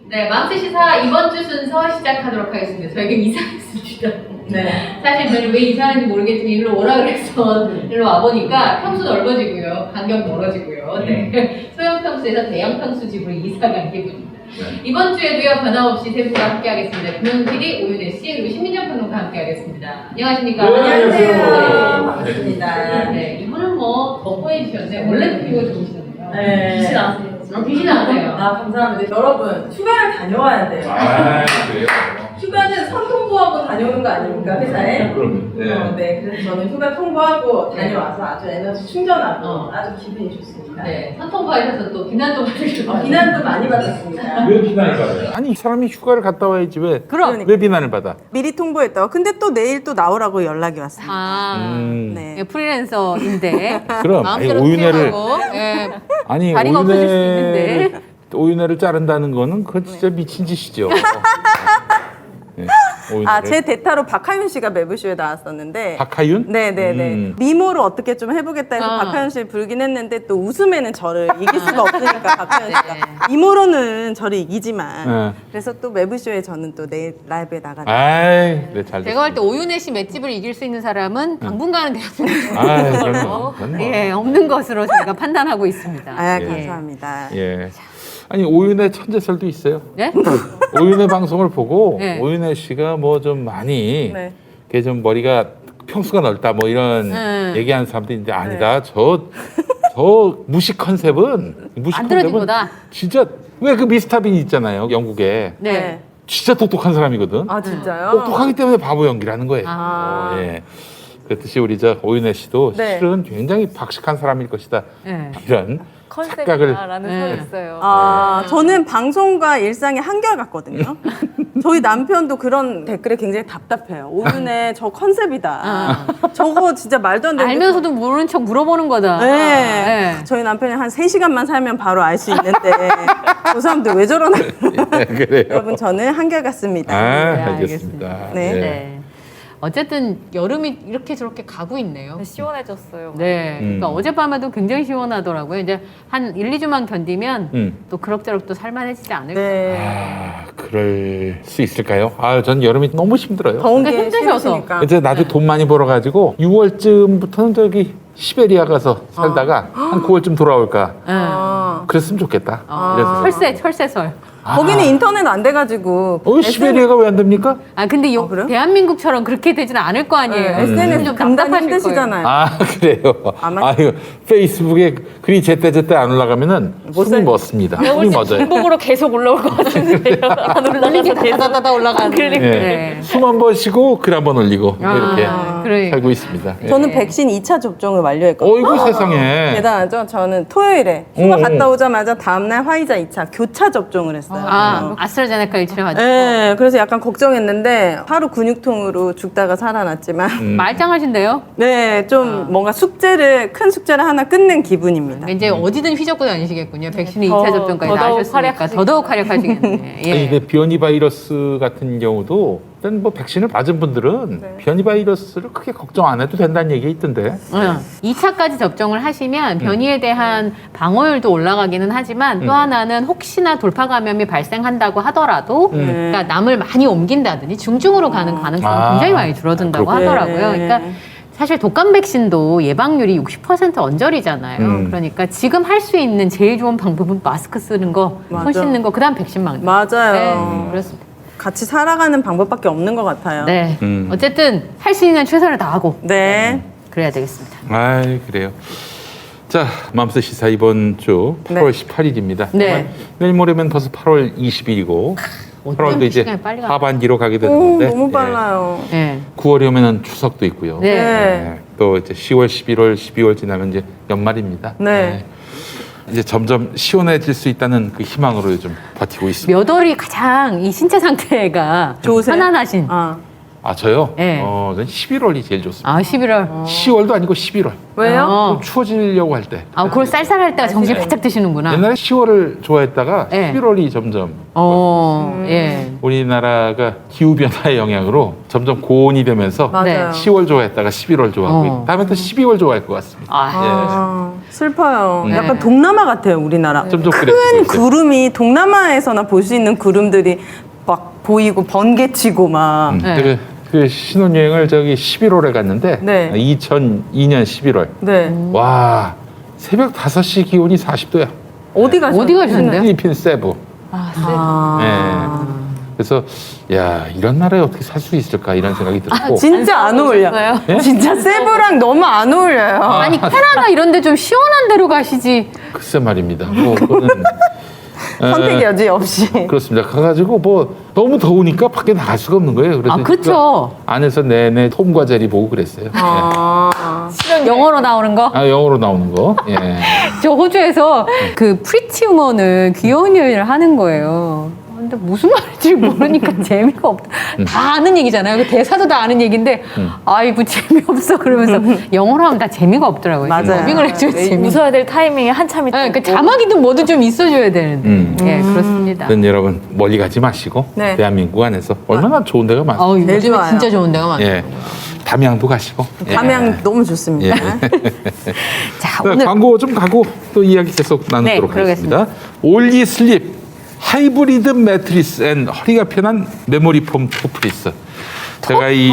네, 맘스 시사 이번 주 순서 시작하도록 하겠습니다. 저희가 이사했습니다. 네. 사실 저는 왜 이사하는지 모르겠지만 일로 오라 그래서 일로 와보니까 평수 넓어지고요. 간격 멀어지고요. 네. 소형 평수에서 대형 평수 집으로 이사 간 기분입니다. 이번 주에도요, 변함없이 세 분과 함께 하겠습니다. 김용 PD, 오윤혜 씨, 그리고 신민정 평론가 함께 하겠습니다. 안녕하십니까? 안녕하세요. 반갑습니다. 네, 이분은 뭐 덕분해주셨네. 원래도 피부가 좋으시던데요. 네. 빛이 나세요. 빛이 나세요. 아, 감사합니다. 여러분, 휴가를 다녀와야 돼요. 아, 그래요? 휴가는 선 통보하고 다녀오는 거 아닙니까, 회사에? 그럼, 네. 네, 그래서 저는 휴가 통보하고 다녀와서 아주 에너지 충전하고 아주 기분이 좋습니다. 네, 선통과에서 또 비난도 받으셨어요. 비난도 많이 받았습니다. 왜 비난을 받아요? 아니, 사람이 휴가를 갔다 와야지 왜? 그러니까. 왜 비난을 받아? 미리 통보했다고. 근데 또 내일 또 나오라고 연락이 왔습니다. 네. 네. 프리랜서인데 그럼, 아니, 마음대로 오윤혜를, 투표하고, 예. 아니, 다리가 없어질 수도 있는데. 오윤혜를 자른다는 거는 그건 진짜 미친 짓이죠. 네, 오윤혜를. 아, 제 대타로 박하윤 씨가 매부쇼에 나왔었는데. 박하윤? 네네네. 미모로 어떻게 좀 해보겠다 해서 박하윤 씨를 부르긴 했는데 또 웃음에는 저를 이길 수가 없으니까 박하윤 씨가. 미모로는 저를 이기지만. 네. 그래서 또 매부쇼에 저는 또 내일 라이브에 나가는. 아이, 네, 잘 제가 볼 때 오윤혜 씨 맷집을 이길 수 있는 사람은 당분간은 대한민국에 아이, 그건 뭐. 예, 없는 것으로 제가 판단하고 있습니다. 아, 예. 감사합니다. 예. 아니, 오윤혜 천재설도 있어요. 네? 오윤혜 방송을 보고 네. 오윤혜 씨가 뭐 좀 많이 네. 이게 좀 머리가 평수가 넓다 뭐 이런 얘기하는 사람도 있는데 아니다. 저 무식 컨셉은 만들어진 거다. 진짜 왜 그 미스터 빈 있잖아요. 영국에. 네. 진짜 똑똑한 사람이거든. 아, 진짜요? 똑똑하기 때문에 바보 연기라는 거예요. 아. 예. 그렇듯이 우리 저 오윤혜 씨도 네. 실은 굉장히 박식한 사람일 것이다. 네. 이런 컨셉이다라는 네. 소리 있어요. 아, 저는 방송과 일상이 한결같거든요. 저희 남편도 그런 댓글에 굉장히 답답해요. 오윤혜 저 컨셉이다. 저거 진짜 말도 안 되는. 알면서도 모르는 척 물어보는 거다. 네. 네. 저희 남편이 한 3시간만 살면 바로 알 수 있는데 저 사람들 왜 저러나. 그래요. 여러분 저는 한결같습니다. 아, 네, 알겠습니다. 네. 예. 네. 어쨌든 여름이 이렇게 저렇게 가고 있네요. 시원해졌어요. 네. 그러니까 어젯밤에도 굉장히 시원하더라고요. 이제 한 1, 2주만 견디면 또 그럭저럭 또 살만해지지 않을까. 네. 아, 그럴 수 있을까요? 아, 전 여름이 너무 힘들어요. 더운 게 그러니까 힘드셔서. 싫으시니까. 이제 나도 돈 많이 벌어가지고 6월쯤부터는 저기 시베리아 가서 살다가 한 9월쯤 돌아올까. 아. 그랬으면 좋겠다. 이래서. 철새설. 거기는 인터넷 안 돼가지고. 시베리아가 왜 안 됩니까? 아 근데 그래요? 대한민국처럼 그렇게 되지는 않을 거 아니에요. SNS 좀 금단 답답하실 힘드시잖아요. 아, 그래요. 아마- 아유, 페이스북에 글이 제때 안 올라가면 숨이 멎습니다. 숨이 멎어요. 중복으로 계속 올라올 것 같은데요. 안 올라가서 계속 다다다다 올라가는. 그러니까. 네. 숨 한 번 쉬고 글 한 번 올리고 이렇게 그래. 살고 있습니다. 예. 저는 백신 2차 접종을 완료했거든요. 어이구 세상에. 대단하죠? 저는 토요일에 휴가 오. 갔다 오자마자 다음날 화이자 2차 교차 접종을 했어요. 아 아스트라제네카 일치해가지고 네, 그래서 약간 걱정했는데 하루 근육통으로 죽다가 살아났지만 말짱하신데요. 네, 좀 뭔가 큰 숙제를 하나 끝낸 기분입니다. 이제 어디든 휘젓고 다니시겠군요. 백신이 더- 2차 접종까지 다 더더욱 하셨으니까 활약하시겠네요. 더더욱 활약하시겠네. 예. 아니, 근데 변이 바이러스 같은 경우도 일단 뭐 백신을 맞은 분들은 변이 바이러스를 크게 걱정 안 해도 된다는 얘기가 있던데. 2차까지 접종을 하시면 변이에 대한 방어율도 올라가기는 하지만 또 하나는 혹시나 돌파 감염이 발생한다고 하더라도 그러니까 남을 많이 옮긴다든지 중증으로 가는 가능성이 아, 굉장히 많이 줄어든다고 그렇군요. 하더라고요. 네. 그러니까 사실 독감 백신도 예방률이 60% 언저리잖아요. 그러니까 지금 할 수 있는 제일 좋은 방법은 마스크 쓰는 거, 손 맞아. 씻는 거, 그다음 백신 맞는 거. 맞아요. 네, 그렇습니다. 같이 살아가는 방법밖에 없는 것 같아요. 네. 어쨌든 할 수 있는 최선을 다하고 네. 그래야 되겠습니다. 아이, 그래요. 자, 맘스 시사 이번 주 8월 18일입니다. 네. 내일 모레면 벌써 8월 20일이고 8월도 이제 시간이 빨리 가. 하반기로 가게 되는 오, 건데 너무 빨라요. 네. 9월이 오면 추석도 있고요. 네. 네. 또 이제 10월, 11월, 12월 지나면 이제 연말입니다. 네. 이제 점점 시원해질 수 있다는 그 희망으로 요즘 버티고 있습니다. 몇 월이 가장 이 신체 상태가 좋으세요? 편안하신. 아, 아 저요? 네. 저는 11월이 제일 좋습니다. 아, 11월. 10월도 아니고 11월. 왜요? 좀 추워지려고 할 때. 아, 그걸 쌀쌀할 때가 정신 바짝 드시는구나. 옛날에 10월을 좋아했다가 네. 11월이 점점 예. 우리나라가 기후 변화의 영향으로 점점 고온이 되면서 맞아요. 10월 좋아했다가 11월 좋아하고 다음에 또 12월 좋아할 것 같습니다. 아, 슬퍼요. 네. 약간 동남아 같아요, 우리나라. 점점 큰 그래지고 있어요. 구름이 동남아에서나 볼 수 있는 구름들이 막 보이고 번개치고 막. 네. 그 신혼여행을 저기 11월에 갔는데 네. 2002년 11월. 네. 와 새벽 5시 기온이 40도야. 어디 가셨어요? 어디 가셨는데요? 필리핀 세부. 아. 네. 그래서 야 이런 나라에 어떻게 살 수 있을까 이런 생각이 들었고. 진짜 안 어울려. 오셨어요? 예? 진짜 세부랑 너무 안 어울려요. 아니, 캐나다 이런 데 좀 시원한 데로 가시지. 글쎄 말입니다. 뭐 그거는 선택 여지 없이. 그렇습니다. 가가지고 뭐 너무 더우니까 밖에 나갈 수가 없는 거예요. 그래서 아, 그렇죠. 안에서 내내 톰과 제리 보고 그랬어요. 아. 영어로 나오는 거. 아 영어로 나오는 거. 예. 저 호주에서 그 프리티 우먼을 귀여운 여인을 하는 거예요. 근데 무슨 말인지 모르니까 재미가 없다. 다 아는 얘기잖아요. 그 대사도 다 아는 얘기인데, 아이고, 재미없어. 그러면서 영어로 하면 다 재미가 없더라고요. 맞아요. 더빙을 해줘야 재미. 웃어야 될 타이밍이 한참이 네, 그 있고. 자막이든 뭐든 좀 있어줘야 되는데. 예, 그렇습니다. 그건 여러분 멀리 가지 마시고 네. 대한민국 안에서 얼마나 좋은 데가 많아요. 어우, 제일 요즘에 좋아요. 진짜 좋은 데가 많아요. 예. 담양도 가시고. 담양 예. 너무 좋습니다. 자, 자, 오늘. 광고 좀 가고 또 이야기 계속 나누도록 네, 하겠습니다. 올리 슬립 하이브리드 매트리스 앤 허리가 편한 메모리 폼 토프리스. 제가 이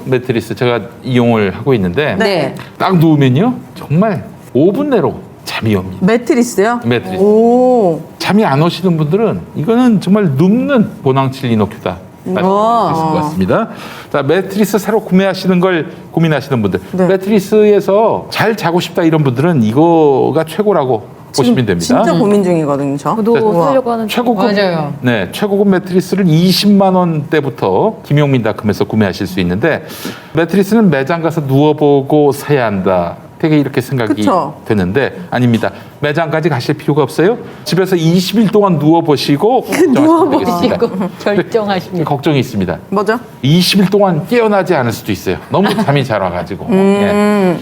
매트리스 제가 이용을 하고 있는데 네. 딱 누우면요 정말 5분 내로 잠이 옵니다. 매트리스요? 매트리스. 오. 잠이 안 오시는 분들은 이거는 정말 눕는 보낭칠 리노큐다. 말씀드릴 수 있을 것 같습니다. 자, 매트리스 새로 구매하시는 걸 고민하시는 분들, 네. 매트리스에서 잘 자고 싶다 이런 분들은 이거가 최고라고 보시면 됩니다. 진짜 고민 중이거든요, 저. 저도 우와. 살려고 하는 최고급 맞아요. 네, 최고급 매트리스를 20만 원대부터 김용민닷컴에서 구매하실 수 있는데 매트리스는 매장 가서 누워보고 사야 한다. 되게 이렇게 생각이 그쵸? 되는데 아닙니다. 매장까지 가실 필요가 없어요. 집에서 20일 동안 누워보시고 누워보시고 결정하십니다. 걱정이 있습니다. 뭐죠? 20일 동안 깨어나지 않을 수도 있어요. 너무 잠이 잘 와가지고. 예.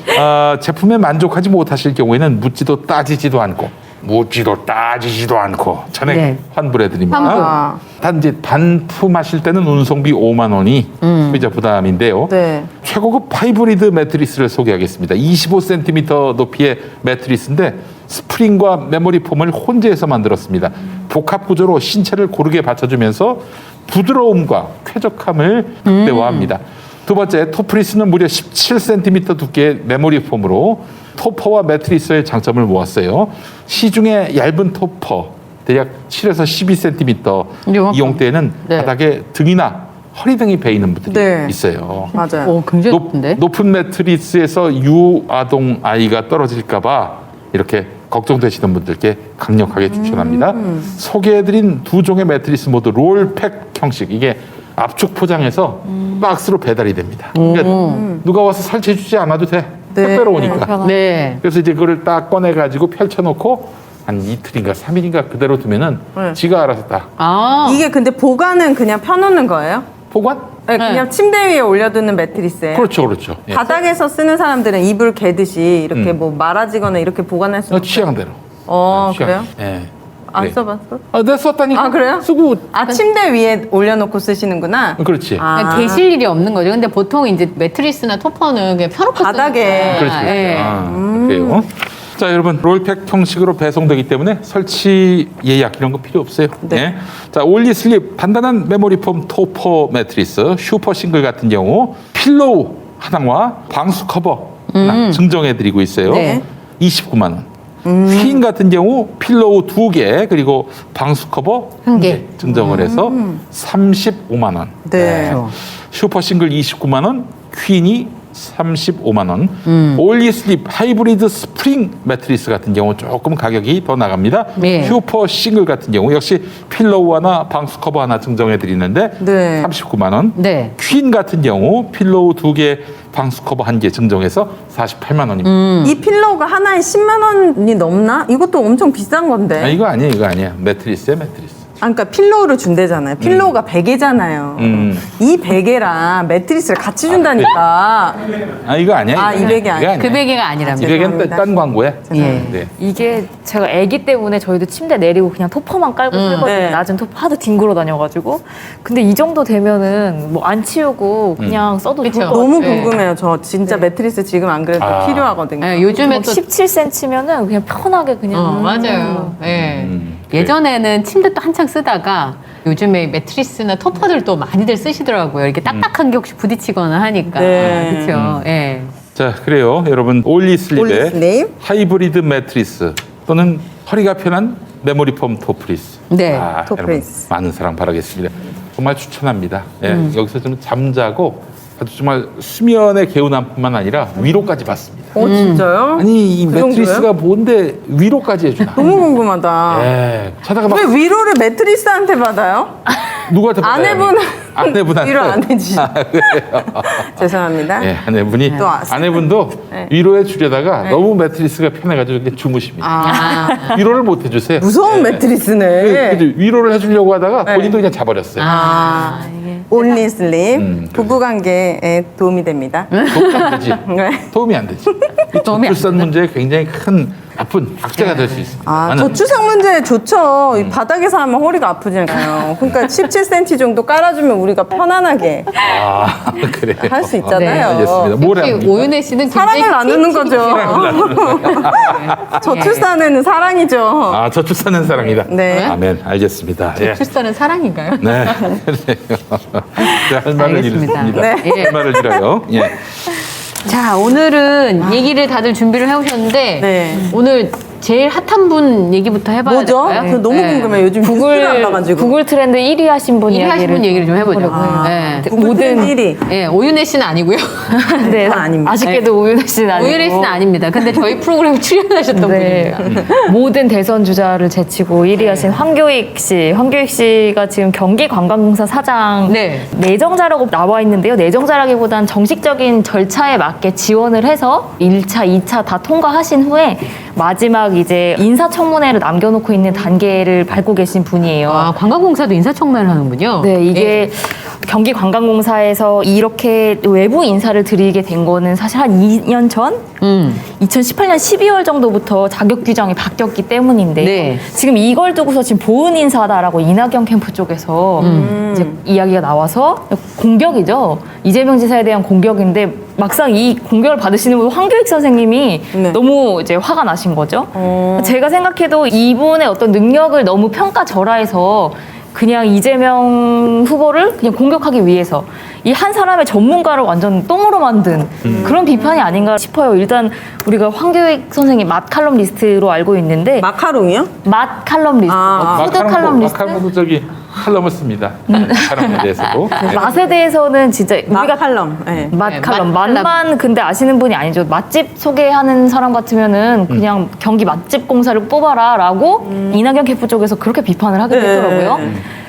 제품에 만족하지 못하실 경우에는 묻지도 따지지도 않고 전액 네. 환불해드립니다. 환불. 아. 단지 반품하실 때는 운송비 5만 원이 소비자 부담인데요. 네. 최고급 하이브리드 매트리스를 소개하겠습니다. 25cm 높이의 매트리스인데 스프링과 메모리 폼을 혼재해서 만들었습니다. 복합 구조로 신체를 고르게 받쳐주면서 부드러움과 쾌적함을 극대화합니다. 두 번째, 토프리스는 무려 17cm 두께의 메모리 폼으로 토퍼와 매트리스의 장점을 모았어요. 시중의 얇은 토퍼, 대략 7에서 12cm 이만큼. 이용 때에는 네. 바닥에 등이나 허리 등이 베이는 분들이 네. 있어요. 맞아요. 오, 굉장히 높은데? 높은 매트리스에서 유아동 아이가 떨어질까봐 이렇게 걱정되시는 분들께 강력하게 추천합니다. 소개해드린 두 종의 매트리스 모두 롤팩 형식. 이게 압축 포장해서 박스로 배달이 됩니다. 그러니까 누가 와서 설치해주지 않아도 돼. 네. 택배로 오니까. 네. 그래서 이제 그걸 딱 꺼내가지고 펼쳐놓고 한 이틀인가 3일인가 그대로 두면은 네. 지가 알아서 딱 아, 이게 근데 보관은 그냥 펴놓는 거예요? 보관? 네, 그냥 침대 위에 올려두는 매트리스예요. 그렇죠, 그렇죠. 예. 바닥에서 쓰는 사람들은 이불 개듯이 이렇게 뭐 말아지거나 이렇게 보관할 수. 취향대로. 그래요? 예. 안 그래. 써봤어? 내가 썼다니까. 아, 그래요? 쓰고. 아, 침대 위에 올려놓고 쓰시는구나. 그렇지. 아. 계실 일이 없는 거죠. 근데 보통 이제 매트리스나 토퍼는 그냥 펴놓고 바닥에. 쓰니까. 그렇지. 예. 그래요. 자, 여러분 롤팩 형식으로 배송되기 때문에 설치 예약 이런 거 필요 없어요. 네. 자, 올리 슬립 단단한 메모리 폼 토퍼 매트리스 슈퍼 싱글 같은 경우 필로우 하나와 방수 커버 하나 증정해드리고 있어요. 네. 29만 원. 퀸 같은 경우 필로우 2개 그리고 방수 커버 한 개. 증정을 해서 35만 원. 네. 슈퍼 싱글 29만 원, 퀸이 35만 원. 올리 슬립 하이브리드 스프링 매트리스 같은 경우 조금 가격이 더 나갑니다. 네. 슈퍼 싱글 같은 경우 역시 필로우 하나, 방수 커버 하나 증정해 드리는데 네. 39만 원. 네. 퀸 같은 경우 필로우 2개, 방수 커버 1개 증정해서 48만 원입니다. 이 필로우가 하나에 10만 원이 넘나? 이것도 엄청 비싼 건데. 이거 아니에요, 이거 아니에요. 매트리스에 매트리스. 그러니까 필로우를 준대잖아요. 필로우가 베개잖아요. 이 베개랑 매트리스를 같이 준다니까. 아 이거 아니야? 아, 이 베개 아니야. 그 베개가 아니랍니다. 이 베개는 죄송합니다. 딴 광고야? 예. 네. 이게 제가 아기 때문에 저희도 침대 내리고 그냥 토퍼만 깔고 살거든요. 네. 낮은 토퍼 하도 뒹굴어 다녀가지고. 근데 이 정도 되면은 뭐 안 치우고 그냥 써도 그쵸. 좋을 것 너무 같아요. 궁금해요. 저 진짜 매트리스 지금 안 그래도 아. 필요하거든요. 예, 요즘에 막 또 17cm면은 그냥 편하게 그냥. 맞아요. 예. 그래. 예전에는 침대도 한창 쓰다가 요즘에 매트리스나 토퍼들도 많이들 쓰시더라고요. 이렇게 딱딱한 게 혹시 부딪히거나 하니까. 네. 그렇죠. 예. 자 그래요 여러분 올리슬립의 올리슬립. 하이브리드 매트리스 또는 허리가 편한 메모리폼 토프리스. 네, 여러분 토프리스. 많은 사랑 바라겠습니다. 정말 추천합니다. 예, 여기서 좀 잠자고 아주 정말 수면의 개운함뿐만 아니라 위로까지 받습니다. 진짜요? 아니 이 그 매트리스가 뭔데 위로까지 해주나? 너무 궁금하다. 예, 자다가 막 왜 위로를 매트리스한테 받아요? 누구한테 받아요? 아내분한테 위로 안 해주시. 아, 그래요. 죄송합니다. 예, 아내분이 또 왔어요. 아내분도 네. 위로해 주려다가 너무 매트리스가 편해가지고 이렇게 주무십니다. 아, 위로를 못 해주세요. 무서운 매트리스네. 그래서 위로를 해주려고 하다가 네. 본인도 그냥 자버렸어요. 아, 올리슬립 부부관계에 도움이 됩니다. 도움이 안 되지. 네. 도움이 안 되지. 이 도움이 안 저출산 문제에 굉장히 큰 아픈 악재가 될 수 있습니다. 아, 나는 저출산 문제 좋죠. 이 바닥에서 하면 허리가 아프잖아요. 그러니까 17cm 정도 깔아주면 우리가 편안하게 아, 그래. 할 수 있잖아요. 알겠습니다. 뭘 혹시 합니까? 오윤혜 씨는 사랑을 굉장히 나누는 거죠. 저출산에는 사랑이죠. 아, 저출산은 사랑이다. 네. 아멘. 알겠습니다. 예. 출산은 사랑인가요? 네. 할 말을 알겠습니다. 잃었습니다. 네. 할 말을 잃어요. 예. 자, 오늘은 얘기를 다들 준비를 해오셨는데 네. 오늘 제일 핫한 분 얘기부터 해봐야 뭐죠? 될까요? 저 너무 네. 궁금해요. 요즘 뉴스를 안 봐가지고. 구글 트렌드 1위 하신 분 1위 하신 분 얘기를 좀 해보죠. 아, 네. 모든 1위. 예, 오윤혜 씨는 아니고요. 네, 그건 아닙니다. 아쉽게도 오윤혜 씨는 아니고. 오윤혜 씨는 아닙니다. 근데 저희 프로그램에 출연하셨던 네. 분입니다. 모든 대선 주자를 제치고 1위 하신 황교익 씨. 황교익 씨가 지금 경기관광공사 사장 네. 내정자라고 나와 있는데요. 내정자라기보단 정식적인 절차에 맞게 지원을 해서 1차, 2차 다 통과하신 후에 마지막 이제 인사청문회를 남겨놓고 있는 단계를 밟고 계신 분이에요. 아, 관광공사도 인사청문회를 하는군요. 네, 이게 경기관광공사에서 이렇게 외부 인사를 드리게 된 거는 사실 한 2년 전? 2018년 12월 정도부터 자격 규정이 바뀌었기 때문인데 네. 지금 이걸 두고서 지금 보은 인사다라고 이낙연 캠프 쪽에서 이제 이야기가 나와서 공격이죠. 이재명 지사에 대한 공격인데 막상 이 공격을 받으시는 분 황교익 선생님이 네. 너무 이제 화가 나신 거죠. 제가 생각해도 이분의 어떤 능력을 너무 평가절하해서 그냥 이재명 후보를 그냥 공격하기 위해서 이 한 사람의 전문가를 완전 똥으로 만든 그런 비판이 아닌가 싶어요. 일단 우리가 황교익 선생님 맛 칼럼 리스트로 알고 있는데 마카롱이요? 맛 칼럼 리스트, 아, 푸드 칼럼 리스트. 마카롱도 저기 칼럼을 씁니다. 칼럼에 대해서도. 네. 맛에 대해서는 진짜 우리가 마칼럼. 네. 맛 네, 칼럼 맛 칼럼. 맛만 근데 아시는 분이 아니죠. 맛집 소개하는 사람 같으면은 그냥 경기 맛집 공사를 뽑아라라고 이낙연 캠프 쪽에서 그렇게 비판을 하게 네. 되더라고요.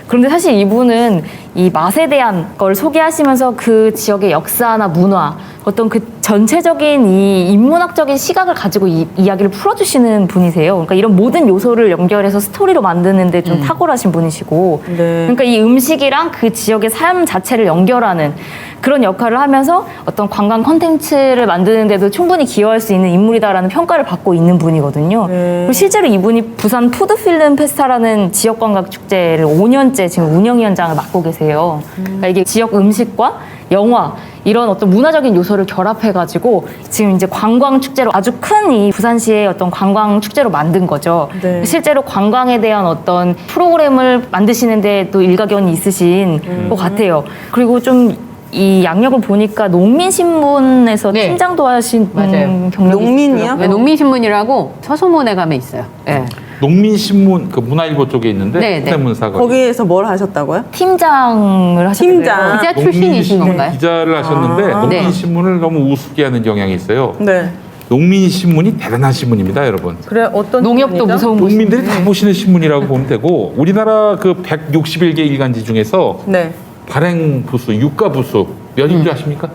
그런데 사실 이분은 이 맛에 대한 걸 소개하시면서 그 지역의 역사나 문화, 어떤 그 전체적인 이 인문학적인 시각을 가지고 이야기를 풀어주시는 분이세요. 그러니까 이런 모든 요소를 연결해서 스토리로 만드는데 좀 탁월하신 분이시고, 네. 그러니까 이 음식이랑 그 지역의 삶 자체를 연결하는 그런 역할을 하면서 어떤 관광 콘텐츠를 만드는데도 충분히 기여할 수 있는 인물이다라는 평가를 받고 있는 분이거든요. 그리고 실제로 이분이 부산 푸드필름 페스타라는 지역 관광 축제를 5년째 지금 운영위원장을 맡고 계세요. 그러니까 이게 지역 음식과 영화 이런 어떤 문화적인 요소를 결합해가지고 지금 이제 관광 축제로 아주 큰 이 부산시의 어떤 관광 축제로 만든 거죠. 네. 실제로 관광에 대한 어떤 프로그램을 만드시는데 또 일가견이 있으신 것 같아요. 그리고 좀 이 양력을 보니까 농민신문에서 네. 팀장도 하신 맞아요. 경력이 농민이요? 있더라고요. 네, 농민신문이라고 서소문에 가면 있어요. 예. 농민신문 그 문화일보 쪽에 있는데 네, 네. 문사가 거기에서 뭘 하셨다고요? 팀장을 하셨어요. 팀장. 기자 출신이신 건가요? 기자를 하셨는데 아. 농민신문을 너무 우습게 하는 경향이 있어요. 네. 농민신문이 대단한 신문입니다, 여러분. 그래, 어떤 농협도 분이죠? 무서운 국민들이 다 보시는 신문이라고 보면 되고 우리나라 그 161개 일간지 중에서 네. 발행 부수, 유가 부수 몇인 줄 아십니까?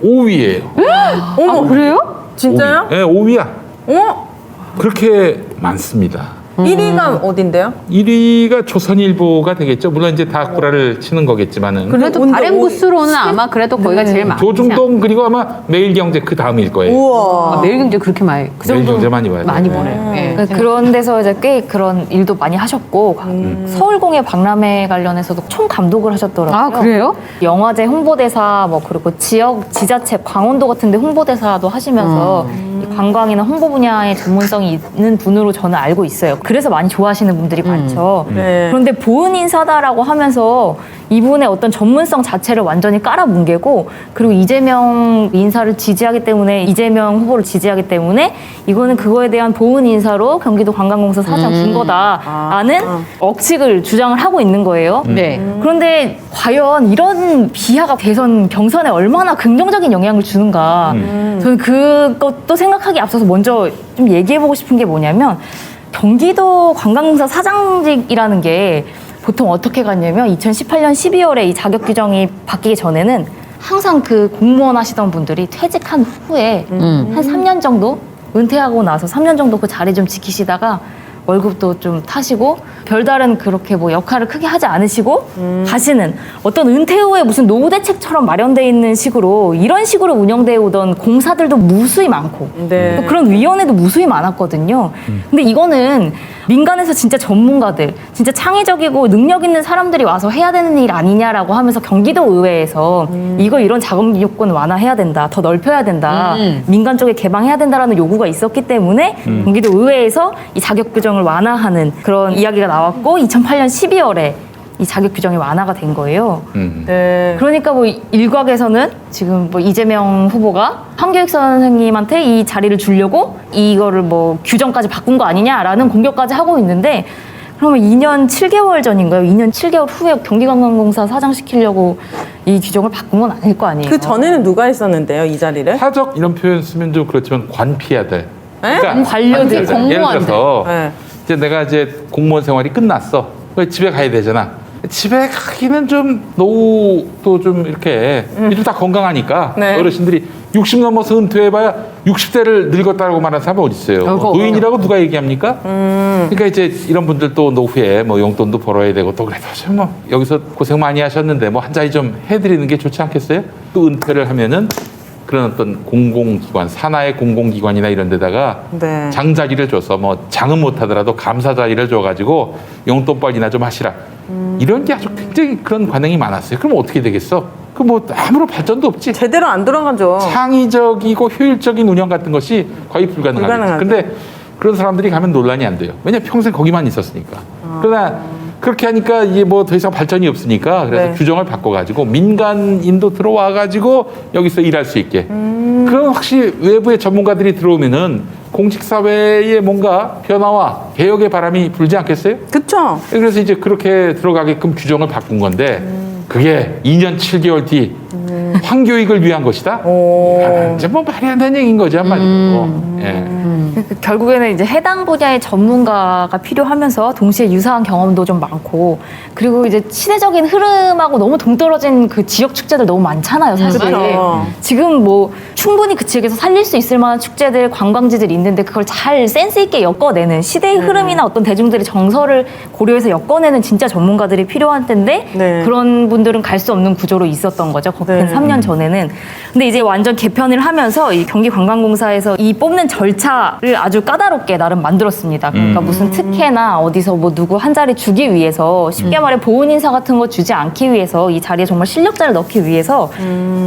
5위예요. 어머, 그래요? 진짜요? 네, 5위야. 어? 그렇게 많습니다. 1위가 어딘데요? 1위가 조선일보가 되겠죠. 물론 이제 다 구라를 치는 거겠지만은. 그래도 근데 다른 부스로는 아마 그래도 거기가 제일 많지. 조중동 그리고 아마 매일경제 그 다음일 거예요. 우와. 매일경제 그렇게 많이 그 정도 매일경제 많이 봐요. 많이 보내요. 예. 그러니까 그런 데서 이제 꽤 그런 일도 많이 하셨고 서울공예 박람회 관련해서도 총 감독을 하셨더라고요. 아 그래요? 영화제 홍보대사 뭐 그리고 지역 지자체 강원도 같은데 홍보대사도 하시면서 이 관광이나 홍보 분야의 전문성이 있는 분으로 저는 알고 있어요. 그래서 많이 좋아하시는 분들이 많죠. 네. 그런데 보은 인사다라고 하면서 이분의 어떤 전문성 자체를 완전히 깔아뭉개고 그리고 이재명 인사를 지지하기 때문에 이재명 후보를 지지하기 때문에 이거는 그거에 대한 보은 인사로 경기도 관광공사 사장 준 거다라는 억측을 주장을 하고 있는 거예요. 네. 그런데 과연 이런 비하가 대선 경선에 얼마나 긍정적인 영향을 주는가 저는 그것도 생각하기 앞서서 먼저 좀 얘기해보고 싶은 게 뭐냐면 경기도 관광공사 사장직이라는 게 보통 어떻게 갔냐면 2018년 12월에 이 자격 규정이 바뀌기 전에는 항상 그 공무원 하시던 분들이 퇴직한 후에 한 3년 정도 은퇴하고 나서 3년 정도 그 자리 좀 지키시다가 월급도 좀 타시고 별다른 그렇게 뭐 역할을 크게 하지 않으시고 가시는 어떤 은퇴 후에 무슨 노후 대책처럼 마련돼 있는 식으로 이런 식으로 운영되어 오던 공사들도 무수히 많고 네. 또 그런 위원회도 무수히 많았거든요. 근데 이거는 민간에서 진짜 전문가들, 진짜 창의적이고 능력 있는 사람들이 와서 해야 되는 일 아니냐라고 하면서 경기도 의회에서 이거 이런 자금 요건 완화해야 된다, 더 넓혀야 된다, 민간 쪽에 개방해야 된다라는 요구가 있었기 때문에 경기도 의회에서 이 자격 규정을 완화하는 그런 이야기가 나왔고 2008년 12월에 이 자격 규정이 완화가 된 거예요. 네. 그러니까 뭐 일각에서는 지금 뭐 이재명 후보가 황교익 선생님한테 이 자리를 주려고 이거를 뭐 규정까지 바꾼 거 아니냐라는 공격까지 하고 있는데 그러면 2년 7개월 전인가요? 2년 7개월 후에 경기관광공사 사장 시키려고 이 규정을 바꾼 건 아닐 거 아니에요. 그 전에는 누가 있었는데요, 이 자리를? 사적 이런 표현 쓰면 좀 그렇지만 관피아들. 관료들, 예를 공무원들. 들어서 네. 이제 내가 이제 공무원 생활이 끝났어. 그래서 집에 가야 되잖아. 집에 가기는 좀 노후도 좀 이렇게 이들 다 건강하니까 네. 어르신들이 60 넘어서 은퇴해봐야 60대를 늙었다고 말하는 사람이 어디 있어요? 노인이라고 누가 얘기합니까? 그러니까 이제 이런 분들 또 노후에 뭐 용돈도 벌어야 되고 또 그래도 뭐 여기서 고생 많이 하셨는데 뭐 한 자리 좀 해드리는 게 좋지 않겠어요? 또 은퇴를 하면은 그런 어떤 공공기관, 산하의 공공기관이나 이런 데다가 네. 장자리를 줘서 뭐 장은 못하더라도 감사 자리를 줘가지고 용돈벌이나 좀 하시라. 이런 게 아주 굉장히 그런 관행이 많았어요. 그럼 어떻게 되겠어? 그 뭐 아무런 발전도 없지. 제대로 안 돌아가죠. 창의적이고 효율적인 운영 같은 것이 거의 불가능하죠. 불가능하죠. 근데 그런 사람들이 가면 논란이 안 돼요. 왜냐 평생 거기만 있었으니까. 그러나 그렇게 하니까 이게 뭐 더 이상 발전이 없으니까 그래서 네. 규정을 바꿔가지고 민간인도 들어와가지고 여기서 일할 수 있게. 그럼 확실히 외부의 전문가들이 들어오면은 공직사회에 뭔가 변화와 개혁의 바람이 불지 않겠어요? 그쵸? 그래서 이제 그렇게 들어가게끔 규정을 바꾼 건데 그게 2년 7개월 뒤 황교익을 위한 것이다? 오. 이제 뭐 말이 안 되는 얘기인 거죠, 한마디로. 예. 결국에는 이제 해당 분야의 전문가가 필요하면서 동시에 유사한 경험도 좀 많고 그리고 이제 시대적인 흐름하고 너무 동떨어진 그 지역 축제들 너무 많잖아요, 사실. 그렇죠. 지금 뭐 충분히 그 지역에서 살릴 수 있을 만한 축제들, 관광지들이 있는데 그걸 잘 센스 있게 엮어내는 시대의 흐름이나 어떤 대중들의 정서를 고려해서 엮어내는 진짜 전문가들이 필요한 텐데 네. 그런 분들은 갈 수 없는 구조로 있었던 거죠. 네. 3년 전에는. 근데 이제 완전 개편을 하면서 이 경기관광공사에서 이 뽑는 절차를 아주 까다롭게 나름 만들었습니다. 그러니까 무슨 특혜나 어디서 뭐 누구 한 자리 주기 위해서 쉽게 말해 보훈 인사 같은 거 주지 않기 위해서 이 자리에 정말 실력자를 넣기 위해서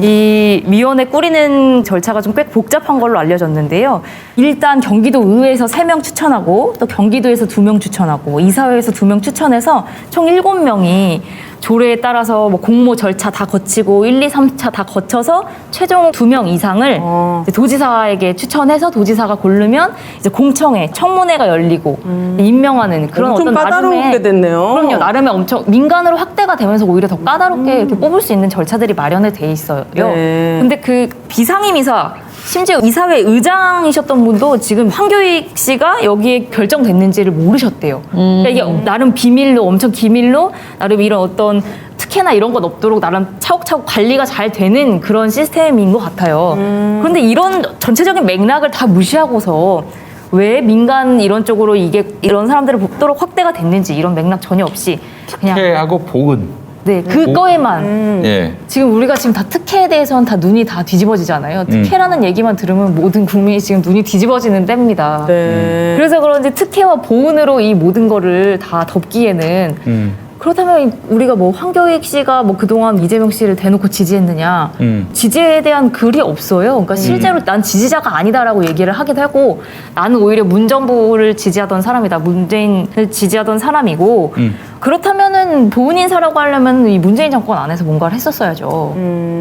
이 위원회 꾸리는 절차가 좀 꽤 복잡한 걸로 알려졌는데요. 일단 경기도 의회에서 3명 추천하고 또 경기도에서 2명 추천하고 이사회에서 2명 추천해서 총 7명이 조례에 따라서 뭐 공모 절차 다 거치고 1, 2, 3차 다 거쳐서 최종 2명 이상을 이제 도지사에게 추천해서 도지사가 고르면 이제 공청회, 청문회가 열리고 임명하는 그런 엄청 어떤 까다롭게 나름의 됐네요. 그럼요. 나름의 엄청 민간으로 확대가 되면서 오히려 더 까다롭게 이렇게 뽑을 수 있는 절차들이 마련이 돼 있어요. 네. 근데 그 비상임 이사 심지어 이사회 의장이셨던 분도 지금 황교익 씨가 여기에 결정됐는지를 모르셨대요. 그러니까 이게 나름 비밀로 엄청 기밀로 나름 이런 어떤 특혜나 이런 건 없도록 나름 차곡차곡 관리가 잘 되는 그런 시스템인 것 같아요. 그런데 이런 전체적인 맥락을 다 무시하고서 왜 민간 이런 쪽으로 이런 사람들을 뽑도록 확대가 됐는지 이런 맥락 전혀 없이 그냥 특혜하고 보은. 네 그거에만 예. 지금 우리가 지금 다 특혜에 대해서는 다 눈이 다 뒤집어지잖아요. 특혜라는 얘기만 들으면 모든 국민이 지금 눈이 뒤집어지는 때입니다. 네. 그래서 그런지 특혜와 보은으로 이 모든 거를 다 덮기에는 그렇다면 우리가 뭐 황교익 씨가 뭐 그동안 이재명 씨를 대놓고 지지했느냐 지지에 대한 글이 없어요. 그러니까 실제로 난 지지자가 아니다라고 얘기를 하기도 하고 나는 오히려 문정부를 지지하던 사람이다. 문재인을 지지하던 사람이고 그렇다면은 보은 인사라고 하려면 이 문재인 정권 안에서 뭔가를 했었어야죠.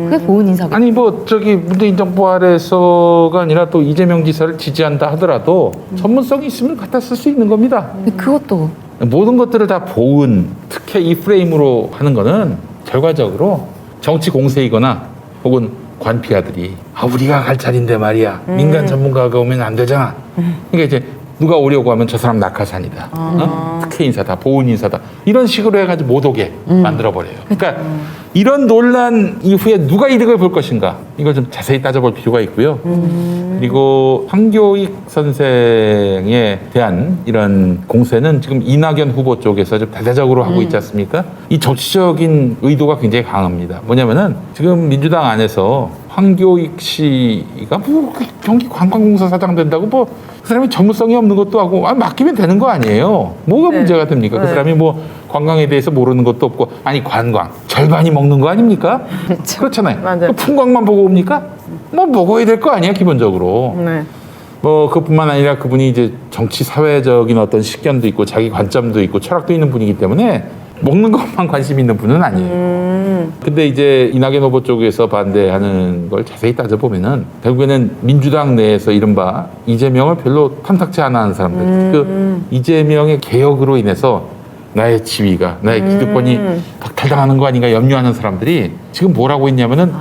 그게 보은 인사겠죠. 아니 뭐 저기 문재인 정부 아래서가 아니라 또 이재명 지사를 지지한다 하더라도 전문성이 있으면 갖다 쓸 수 있는 겁니다. 그것도 모든 것들을 다 보은 특혜 이 프레임으로 하는 거는 결과적으로 정치 공세이거나 혹은 관피아들이 우리가 갈 자리인데 말이야 민간 전문가가 오면 안 되잖아. 그러니까 이제 누가 오려고 하면 저 사람 낙하산이다. 특혜 인사다, 보은 인사다. 이런 식으로 해가지고 못 오게 만들어버려요. 그러니까 이런 논란 이후에 누가 이득을 볼 것인가 이걸 좀 자세히 따져볼 필요가 있고요. 그리고 황교익 선생에 대한 이런 공세는 지금 이낙연 후보 쪽에서 좀 대대적으로 하고 있지 않습니까? 이 정치적인 의도가 굉장히 강합니다. 뭐냐면은 지금 민주당 안에서 황교익 씨가 뭐 경기 관광공사 사장 된다고 뭐 그 사람이 전문성이 없는 것도 하고 맡기면 되는 거 아니에요. 뭐가 문제가 됩니까? 그 사람이 뭐 관광에 대해서 모르는 것도 없고 아니 관광 절반이 먹는 거 아닙니까? 그렇잖아요. 맞아요. 풍광만 보고 옵니까? 뭐 먹어야 될 거 아니야 기본적으로. 네. 뭐 그뿐만 아니라 그분이 이제 정치 사회적인 어떤 식견도 있고 자기 관점도 있고 철학도 있는 분이기 때문에 먹는 것만 관심 있는 분은 아니에요. 근데 이제 이낙연 후보 쪽에서 반대하는 걸 자세히 따져보면은 결국에는 민주당 내에서 이른바 이재명을 별로 탐탁치 않아 하는 사람들. 그 이재명의 개혁으로 인해서 나의 지위가, 나의 기득권이 박탈당하는 거 아닌가 염려하는 사람들이 지금 뭘 하고 있냐면은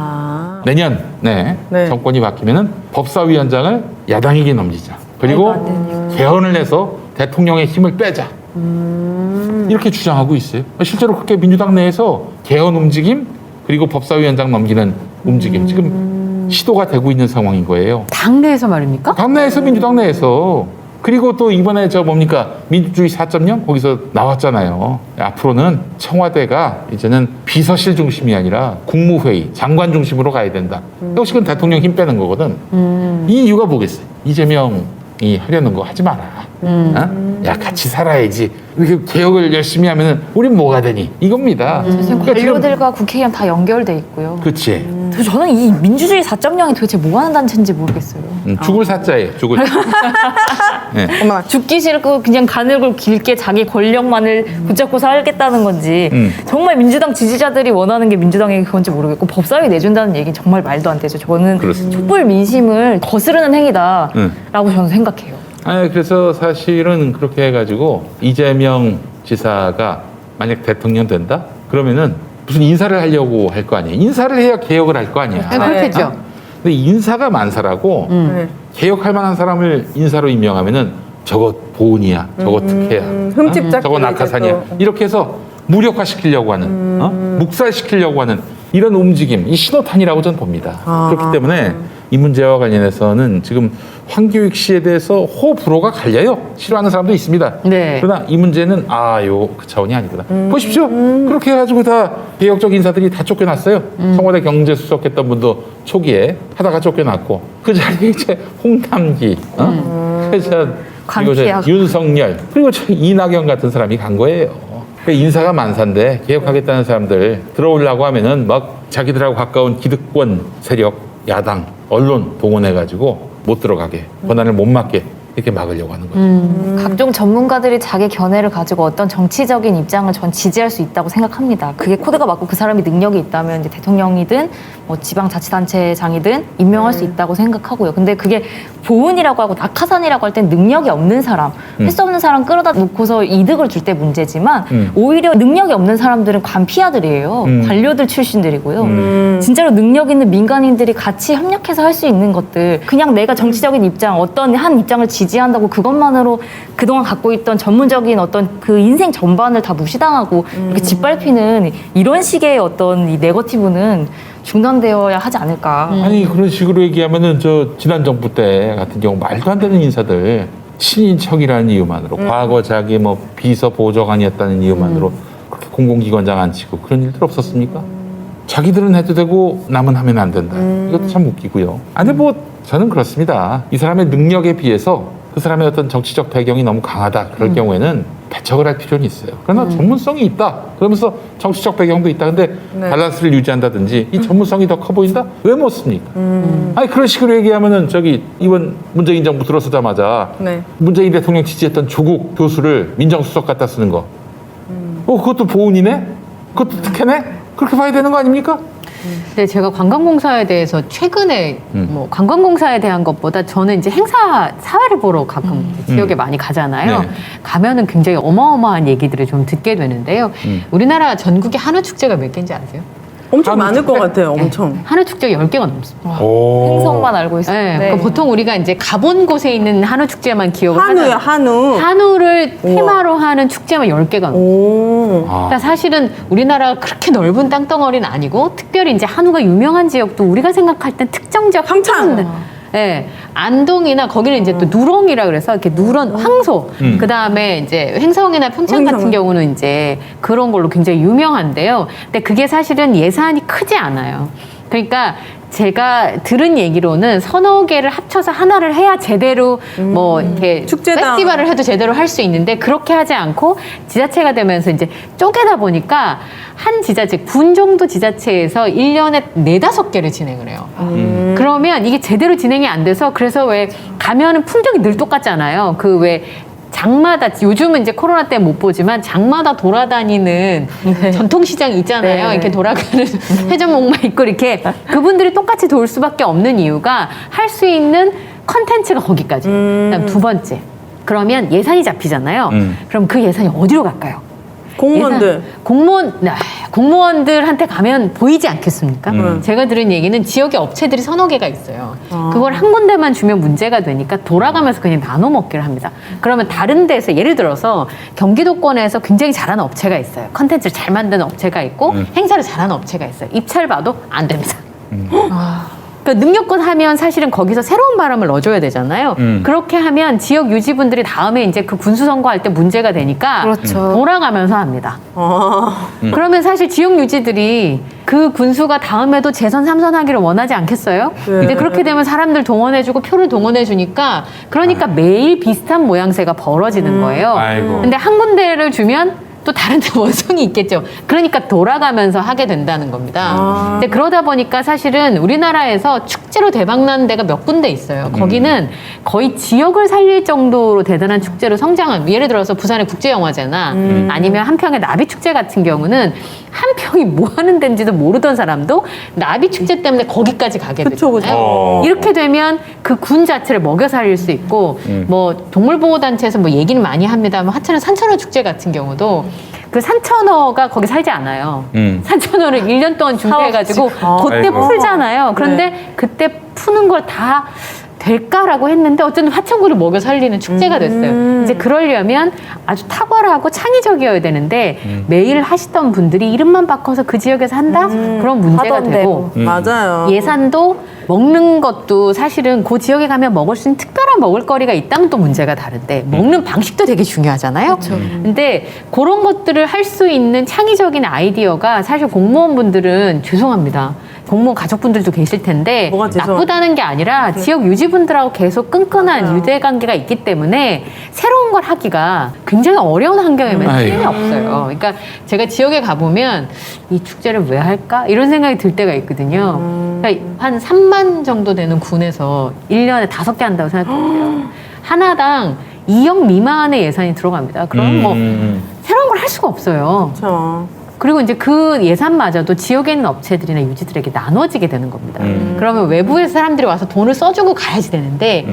내년 네. 정권이 바뀌면은 법사위원장을 야당에게 넘기자. 그리고 개헌을 해서 대통령의 힘을 빼자. 이렇게 주장하고 있어요. 실제로 그렇게 민주당 내에서 개헌 움직임 그리고 법사위원장 넘기는 움직임 지금 시도가 되고 있는 상황인 거예요. 당내에서 말입니까? 당내에서 민주당 내에서 그리고 또 이번에 저 뭡니까 민주주의 4.0 거기서 나왔잖아요. 앞으로는 청와대가 이제는 비서실 중심이 아니라 국무회의 장관 중심으로 가야 된다. 역시 그건 대통령 힘 빼는 거거든. 이 이유가 뭐겠어요? 이재명이 하려는 거 하지 마라. 어? 야 같이 살아야지. 이렇게 개혁을 열심히 하면은 우린 뭐가 되니? 이겁니다. 지금 그러니까 지금 관료들과 국회의원 다 연결돼 있고요. 그렇지. 그래서 저는 이 민주주의 4.0이 도대체 뭐 하는 단체인지 모르겠어요. 죽을 사자예요. 죽을. 네. 죽기 싫고 그냥 가늘고 길게 자기 권력만을 붙잡고 살겠다는 건지 정말 민주당 지지자들이 원하는 게 민주당의 그건지 모르겠고 법사위 내준다는 얘기는 정말 말도 안 되죠. 저는 그렇습니다. 촛불 민심을 거스르는 행위다라고 저는 생각해요. 아니, 그래서 사실은 그렇게 해가지고 이재명 지사가 만약 대통령 된다? 그러면은 무슨 인사를 하려고 할 거 아니에요. 인사를 해야 개혁을 할 거 아니야. 그렇겠죠. 근데 인사가 만사라고 개혁할 만한 사람을 인사로 임명하면은 저거 보은이야, 저거 특혜야, 흠집작 저거 낙하산이야. 이렇게 해서 무력화시키려고 하는, 묵살시키려고 하는 이런 움직임, 이 신호탄이라고 저는 봅니다. 그렇기 때문에 이 문제와 관련해서는 지금 황교익 씨에 대해서 호불호가 갈려요. 싫어하는 사람도 있습니다. 네. 그러나 이 문제는 그 차원이 아니구나. 보십시오. 그렇게 해가지고 다 개혁적 인사들이 다 쫓겨났어요. 청와대 경제수석했던 분도 초기에 하다가 쫓겨났고 그 자리에 이제 홍남기, 그리고 저 윤석열, 그리고 저 이낙연 같은 사람이 간 거예요. 인사가 만사인데 개혁하겠다는 사람들 들어오려고 하면은 막 자기들하고 가까운 기득권 세력, 야당, 언론 동원해가지고 못 들어가게, 권한을 못 맡게 이렇게 막으려고 하는 거죠. 각종 전문가들이 자기 견해를 가지고 어떤 정치적인 입장을 전 지지할 수 있다고 생각합니다. 그게 코드가 맞고 그 사람이 능력이 있다면 이제 대통령이든 뭐 지방자치단체장이든 임명할 수 있다고 생각하고요. 근데 그게 보은이라고 하고 낙하산이라고 할 땐 능력이 없는 사람, 할 수 없는 사람 끌어다 놓고서 이득을 줄 때 문제지만 오히려 능력이 없는 사람들은 관피아들이에요. 관료들 출신들이고요. 진짜로 능력 있는 민간인들이 같이 협력해서 할 수 있는 것들, 그냥 내가 정치적인 입장, 어떤 한 입장을 지지한다고 그것만으로 그동안 갖고 있던 전문적인 어떤 그 인생 전반을 다 무시당하고 이렇게 짓밟히는 이런 식의 어떤 이 네거티브는 중단되어야 하지 않을까. 아니 그런 식으로 얘기하면은 저 지난 정부 때 같은 경우 말도 안 되는 인사들 친인척이라는 이유만으로 과거 자기 뭐 비서 보좌관이었다는 이유만으로 그렇게 공공기관장 안 치고 그런 일들 없었습니까? 자기들은 해도 되고 남은 하면 안 된다. 이것도 참 웃기고요. 아니 뭐 저는 그렇습니다. 이 사람의 능력에 비해서 그 사람의 어떤 정치적 배경이 너무 강하다. 그럴 경우에는 배척을 할 필요는 있어요. 그러나 전문성이 있다. 그러면서 정치적 배경도 있다. 근데 밸런스를 유지한다든지 이 전문성이 더 커 보인다? 왜 못 씁니까? 아니 그런 식으로 얘기하면은 저기 이번 문재인 정부 들어서자마자 네. 문재인 대통령 지지했던 조국 교수를 민정수석 갖다 쓰는 거. 그것도 보훈이네? 그것도 특혜네? 그렇게 봐야 되는 거 아닙니까? 근데 제가 관광공사에 대해서 최근에 뭐 관광공사에 대한 것보다 저는 이제 행사 사회를 보러 가끔 지역에 많이 가잖아요. 네. 가면은 굉장히 어마어마한 얘기들을 좀 듣게 되는데요. 우리나라 전국에 한우 축제가 몇 개인지 아세요? 엄청 많을 것 같아요. 엄청. 한우 축제가 10개가 넘습니다. 행성만 알고 있어요. 네. 그러니까 보통 우리가 이제 가본 곳에 있는 한우 축제만 기억을 한우야, 하잖아요. 한우. 한우를 테마로 하는 축제만 10개가 넘습니다. 오. 그러니까 사실은 우리나라가 그렇게 넓은 땅덩어리는 아니고 특별히 이제 한우가 유명한 지역도 우리가 생각할 땐 특정 지역 함창. 네, 안동이나 거기는 이제 또 누렁이라 그래서 이렇게 누런 황소. 그 다음에 이제 횡성이나 평창 같은 경우는 이제 그런 걸로 굉장히 유명한데요. 근데 그게 사실은 예산이 크지 않아요. 그러니까 제가 들은 얘기로는 서너 개를 합쳐서 하나를 해야 제대로 뭐 이렇게 축제다. 페스티벌을 해도 제대로 할 수 있는데 그렇게 하지 않고 지자체가 되면서 이제 쪼개다 보니까 한 지자체, 군 정도 지자체에서 1년에 4-5개를 진행을 해요. 그러면 이게 제대로 진행이 안 돼서 그래서 왜 가면은 풍경이 늘 똑같잖아요. 그 왜 장마다 요즘은 이제 코로나 때문에 못 보지만 장마다 돌아다니는 전통시장 있잖아요. 네. 이렇게 돌아가는 회전목마 있고 이렇게 그분들이 똑같이 돌 수밖에 없는 이유가 할 수 있는 컨텐츠가 거기까지. 그다음 두 번째. 그러면 예산이 잡히잖아요. 그럼 그 예산이 어디로 갈까요? 공무원들. 공무원들한테 가면 보이지 않겠습니까? 제가 들은 얘기는 지역에 업체들이 서너 개가 있어요. 그걸 한 군데만 주면 문제가 되니까 돌아가면서 그냥 나눠 먹기를 합니다. 그러면 다른 데서 예를 들어서 경기도권에서 굉장히 잘하는 업체가 있어요. 컨텐츠를 잘 만드는 업체가 있고 행사를 잘하는 업체가 있어요. 입찰 봐도 안 됩니다. 그러니까 능력껏 하면 사실은 거기서 새로운 바람을 넣어줘야 되잖아요. 그렇게 하면 지역 유지분들이 다음에 이제 그 군수 선거할 때 문제가 되니까 그렇죠. 돌아가면서 합니다. 아. 그러면 사실 지역 유지들이 그 군수가 다음에도 재선 3선 하기를 원하지 않겠어요? 네. 이제 그렇게 되면 사람들 동원해주고 표를 동원해주니까 그러니까 매일 비슷한 모양새가 벌어지는 거예요. 아이고. 근데 한 군데를 주면 또 다른 데 원성이 있겠죠. 그러니까 돌아가면서 하게 된다는 겁니다. 근데 그러다 보니까 사실은 우리나라에서 축제로 대박나는 데가 몇 군데 있어요. 거기는 거의 지역을 살릴 정도로 대단한 축제로 성장한, 예를 들어서 부산의 국제영화제나 아니면 한평의 나비축제 같은 경우는 한평이 뭐 하는 데인지도 모르던 사람도 나비축제 때문에 거기까지 가게 그쵸, 되잖아요. 그쵸. 이렇게 되면 그 군 자체를 먹여 살릴 수 있고 뭐 동물보호단체에서 뭐 얘기는 많이 합니다만 하천은 산천어 축제 같은 경우도 그 산천어가 거기 살지 않아요. 산천어를 1년 동안 준비해가지고 그때 아이고. 풀잖아요. 그런데 그때 푸는 걸 다 될까라고 했는데 어쨌든 화천구를 먹여 살리는 축제가 됐어요. 이제 그러려면 아주 탁월하고 창의적이어야 되는데 매일 하시던 분들이 이름만 바꿔서 그 지역에서 한다? 그럼 문제가 하던 되고 맞아요. 예산도 먹는 것도 사실은 그 지역에 가면 먹을 수 있는 특별한 먹을거리가 있다면 또 문제가 다른데 먹는 방식도 되게 중요하잖아요. 근데 그런 것들을 할 수 있는 창의적인 아이디어가 사실 공무원분들은 죄송합니다. 공무원 가족분들도 계실 텐데 뭐가 죄송합니까? 나쁘다는 게 아니라 지역 유지분들하고 계속 끈끈한 유대관계가 있기 때문에 새로운 걸 하기가 굉장히 어려운 환경이면 아이고. 힘이 없어요. 그러니까 제가 지역에 가보면 이 축제를 왜 할까? 이런 생각이 들 때가 있거든요. 그러니까 한 3만 정도 되는 군에서 1년에 5개 한다고 생각해보세요. 하나당 2억 미만의 예산이 들어갑니다. 그럼 뭐 새로운 걸 할 수가 없어요. 그렇죠. 그리고 이제 그 예산마저도 지역에 있는 업체들이나 유지들에게 나눠지게 되는 겁니다. 그러면 외부에서 사람들이 와서 돈을 써주고 가야지 되는데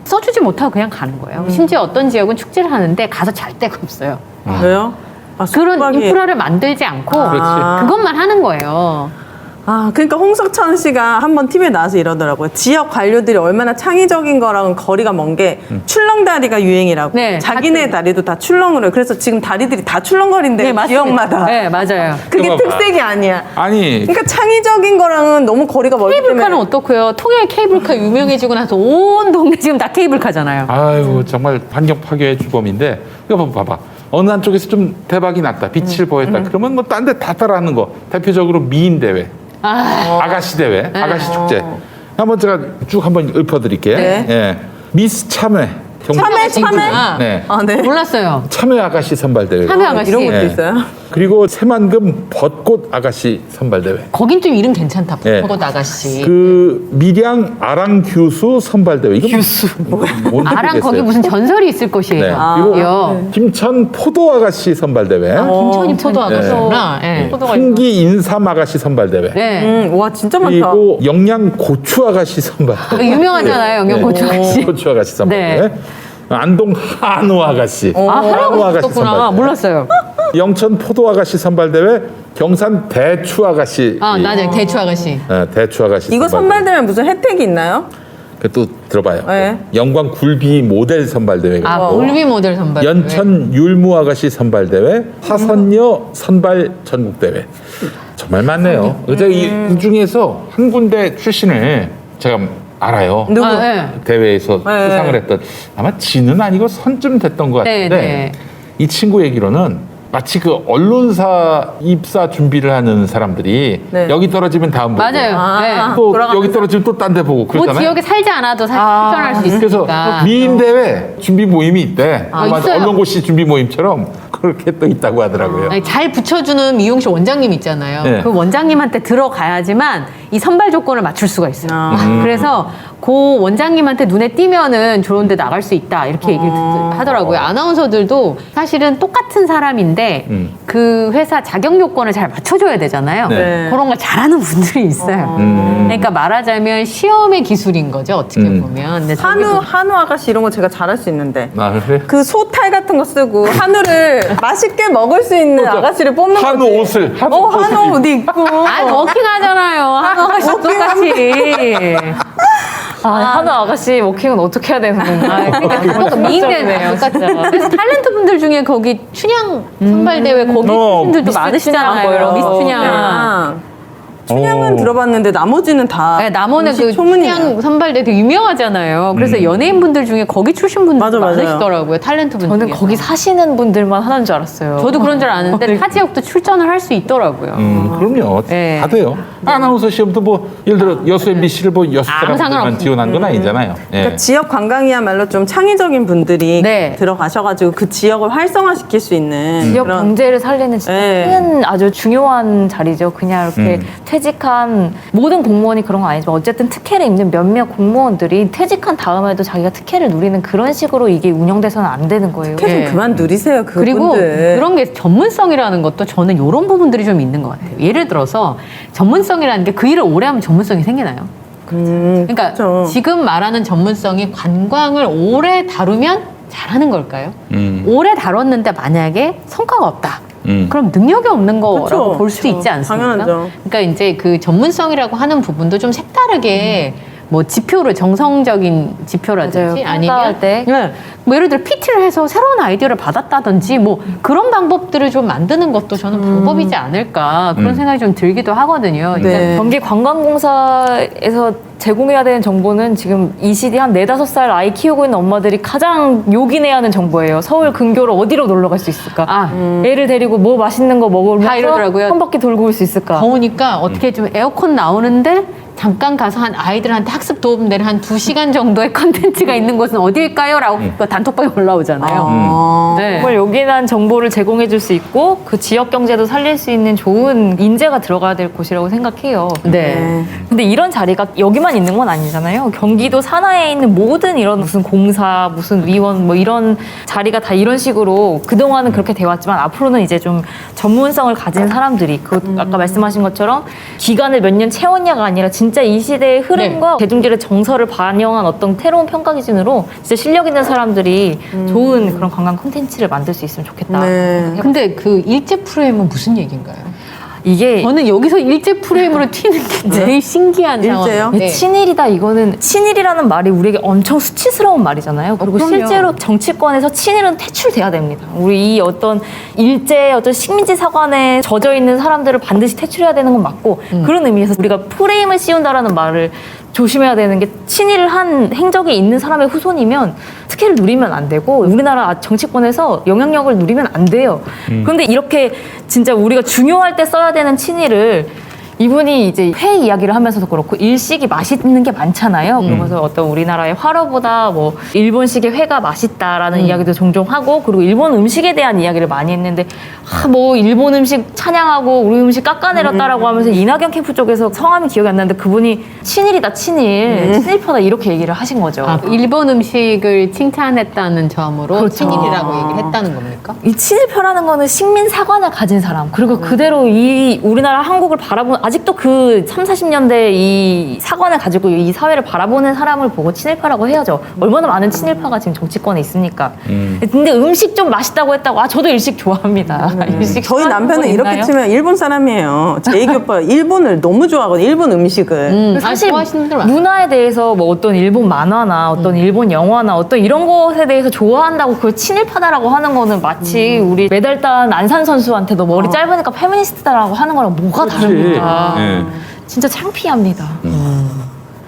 써주지 못하고 그냥 가는 거예요. 심지어 어떤 지역은 축제를 하는데 가서 잘 데가 없어요. 왜요? 아, 그런 숙박이- 인프라를 만들지 않고 그렇지. 그것만 하는 거예요. 아, 그러니까 홍석천 씨가 한번 TV에 나와서 이러더라고요. 지역 관료들이 얼마나 창의적인 거랑은 거리가 먼 게 출렁다리가 유행이라고. 네, 자기네 다리도 다 출렁을 해요. 그래서 지금 다리들이 다 출렁거린대요. 네, 맞습니다. 지역마다. 네, 맞아요. 그게 그거 봐. 특색이 아니야. 아니 그러니까 창의적인 거랑은 너무 거리가 멀기 때문에. 케이블카는 어떻고요? 통영 케이블카 유명해지고 나서 온 동네 지금 다 케이블카잖아요. 아유 정말 환경 파괴 주범인데 이거 봐봐. 어느 한쪽에서 좀 대박이 났다. 빛을 보였다. 그러면 뭐 딴 데 다 따라하는 거. 대표적으로 미인 대회, 아가씨 대회, 아가씨 축제. 한번 제가 쭉 한번 읊어드릴게요. 네. 예. 미스 참외. 참외? 네. 아, 네. 몰랐어요. 참외 아가씨 선발 대회. 참외 아가씨. 이런 것도 예. 있어요? 그리고 새만금 벚꽃 아가씨 선발 대회. 거긴 좀 이름 괜찮다. 네. 벚꽃 아가씨. 그 밀양 아랑 규수 선발 대회. 규수. 뭔지 아랑 거기 모르겠어요. 무슨 전설이 있을 것이에요. 네. 그리고 김천 포도 아가씨 선발 대회. 김천이 포도 아가씨구나. 네. 포도가 있구나. 풍기 인삼 아가씨 선발 대회. 네. 와, 진짜 많다. 그리고 영양 고추 아가씨 선발 대회. 유명하잖아요, 영양 고추 아가씨. 고추 아가씨 선발 네. 대회. 안동 한우 아가씨. 하라고 아가씨 있었구나. 선발 대회. 몰랐어요. 영천 포도 아가씨 선발 대회. 경산 대추 아가씨. 맞아요. 대추 아가씨. 대추 아가씨. 이거 선발 선발되면 무슨 혜택이 있나요? 대회. 또 들어봐요. 네. 영광 굴비 모델 선발 대회가 있고. 굴비 모델 선발. 연천 율무 아가씨 선발 대회, 사선녀 선발 전국 대회. 정말 많네요. 제가 이 중에서 한 군데 출신을 제가 알아요. 누구? 네. 대회에서 네. 수상을 했던 아마 지는 아니고 선쯤 됐던 것 같은데 네. 이 친구 얘기로는 마치 그 언론사 입사 준비를 하는 사람들이 네. 여기 떨어지면 다음 보고 맞아요. 네. 또 돌아가면서. 여기 떨어지면 또 딴 데 보고 그 그러잖아요. 지역에 살지 않아도 사실 출전할 수 그래서 있으니까. 미인 대회 준비 모임이 있대. 맞아, 있어요. 언론고시 준비 모임처럼 그렇게 또 있다고 하더라고요. 아니, 잘 붙여주는 미용실 원장님 있잖아요. 네. 그 원장님한테 들어가야지만 이 선발 조건을 맞출 수가 있어요. 그래서 그 원장님한테 눈에 띄면은 좋은 데 나갈 수 있다 이렇게 얘기를 하더라고요. 아나운서들도 사실은 똑같은 사람인데 그 회사 자격 요건을 잘 맞춰줘야 되잖아요. 네. 그런 걸 잘하는 분들이 있어요. 그러니까 말하자면 시험의 기술인 거죠. 어떻게 보면. 근데 한우 아가씨 이런 거 제가 잘할 수 있는데. 그래? 그 소탈 같은 거 쓰고 한우를 맛있게 먹을 수 있는 아가씨를 뽑는 거지. 한우 옷을 한우 옷 입고. 아니 워킹 하잖아요. 한우 아가씨 똑같이. 한우 아가씨 워킹은 어떻게 해야 되는 건가요? 그러니까 그거 미인대네요. 그래서 탤런트 분들 중에 거기 춘향 선발 대회 거기 분들도 미스 많으시잖아요. 춘향 뭐 미스 이런 춘향. 춘향은 들어봤는데 나머지는 다. 네, 남원의 그 소문이에요. 춘향 선발대 되게 유명하잖아요. 그래서 연예인 분들 중에 거기 출신 분들 맞아, 맞아요. 많으시더라고요. 탤런트 분들. 저는 거기 사시는 분들만 하는 줄 알았어요. 저도 그런 줄 아는데 타 지역도 출전을 할 수 있더라고요. 그럼요. 네. 다 돼요. 아나운서 시험도 뭐 예를 들어 여수 MBC를 뭐 여수 아무 사람들만 상관없어요. 지원한 건 아니잖아요. 예. 그러니까 지역 관광이야말로 좀 창의적인 분들이 네. 들어가셔가지고 그 지역을 활성화시킬 수 있는 지역 그런. 경제를 살리는 진짜 네. 큰 아주 중요한 자리죠. 그냥 이렇게 퇴직한 모든 공무원이 그런 건 아니지만 어쨌든 특혜를 입는 몇몇 공무원들이 퇴직한 다음에도 자기가 특혜를 누리는 그런 식으로 이게 운영돼서는 안 되는 거예요. 좀 네. 그만 누리세요 그분들. 그리고 그런 게 전문성이라는 것도 저는 이런 부분들이 좀 있는 것 같아요. 예를 들어서 전문성이라는 게 그 일을 오래 하면 전문성이 생기나요? 그러니까 그렇죠. 지금 말하는 전문성이 관광을 오래 다루면 잘하는 걸까요? 오래 다뤘는데 만약에 성과가 없다. 그럼 능력이 없는 거라고 그쵸, 볼 수도 그쵸. 있지 않습니까? 당연하죠. 그러니까 이제 그 전문성이라고 하는 부분도 좀 색다르게 뭐 지표를 정성적인 지표라든지 맞아요. 아니면 평가할 때. 네. 뭐 예를 들어 PT를 해서 새로운 아이디어를 받았다든지 뭐 그런 방법들을 좀 만드는 것도 저는 방법이지 않을까 그런 생각이 좀 들기도 하거든요. 네. 경기관광공사에서 제공해야 되는 정보는 지금 이 시대 한 4-5살 아이 키우고 있는 엄마들이 가장 요긴해야 하는 정보예요. 서울 근교로 어디로 놀러 갈 수 있을까? 애를 데리고 뭐 맛있는 거 먹으면서 다 이러더라고요. 한 바퀴 돌고 올 수 있을까? 더우니까 어떻게 좀 에어컨 나오는데 잠깐 가서 한 아이들한테 학습 도움되는 한 2시간 정도의 컨텐츠가 있는 곳은 어디일까요? 라고 그 단톡방에 올라오잖아요. 네. 정말 요긴한 정보를 제공해 줄 수 있고 그 지역 경제도 살릴 수 있는 좋은 인재가 들어가야 될 곳이라고 생각해요. 네. 근데 이런 자리가 여기만 있는 건 아니잖아요. 경기도 산하에 있는 모든 이런 무슨 공사, 무슨 위원 뭐 이런 자리가 다 이런 식으로 그동안은 그렇게 되어왔지만 앞으로는 이제 좀 전문성을 가진 사람들이 그 아까 말씀하신 것처럼 기간을 몇 년 채웠냐가 아니라 진짜 이 시대의 흐름과 대중들의 정서를 반영한 어떤 새로운 평가 기준으로 진짜 실력 있는 사람들이 좋은 그런 관광 콘텐츠를 만들 수 있으면 좋겠다. 네. 근데 그 일제 프로그램은 무슨 얘기인가요? 이게 저는 여기서 일제 프레임으로 튀는 게 제일 신기한 일제요? 상황이에요. 네. 친일이다 이거는 친일이라는 말이 우리에게 엄청 수치스러운 말이잖아요. 그리고 그럼요. 실제로 정치권에서 친일은 퇴출돼야 됩니다. 우리 이 어떤 일제 어떤 식민지 사관에 젖어 있는 사람들을 반드시 퇴출해야 되는 건 맞고 그런 의미에서 우리가 프레임을 씌운다라는 말을 조심해야 되는 게 친일을 한 행적이 있는 사람의 후손이면 특혜를 누리면 안 되고 우리나라 정치권에서 영향력을 누리면 안 돼요. 그런데 이렇게 진짜 우리가 중요할 때 써야 되는 친일을 이분이 이제 회 이야기를 하면서도 그렇고 일식이 맛있는 게 많잖아요. 그러면서 어떤 우리나라의 화로보다 뭐 일본식의 회가 맛있다라는 이야기도 종종 하고 그리고 일본 음식에 대한 이야기를 많이 했는데 뭐 일본 음식 찬양하고 우리 음식 깎아내렸다라고 하면서 이낙연 캠프 쪽에서 성함이 기억이 안 나는데 그분이 친일이다 친일파다 이렇게 얘기를 하신 거죠. 아, 일본 음식을 칭찬했다는 점으로 그렇죠. 친일이라고 얘기를 했다는 겁니까? 이 친일파라는 거는 식민 사관을 가진 사람 그리고 그대로 이 우리나라 한국을 바라보는 아직도 그 30, 40년대 이 사관을 가지고 이 사회를 바라보는 사람을 보고 친일파라고 해야죠. 얼마나 많은 친일파가 지금 정치권에 있으니까. 근데 음식 좀 맛있다고 했다고 저도 일식 좋아합니다. 일식 저희 좋아하는 남편은 분 이렇게 있나요? 치면 일본 사람이에요. 제 애기 오빠 일본을 너무 좋아하거든요. 일본 음식을. 사실 좋아하시는 분들 많아요. 문화에 대해서 뭐 어떤 일본 만화나 어떤 일본 영화나 어떤 이런 것에 대해서 좋아한다고 그걸 친일파다라고 하는 거는 마치 우리 메달 딴 안산 선수한테도 머리 짧으니까 페미니스트다라고 하는 거랑 뭐가 다릅니까? 예. 진짜 창피합니다.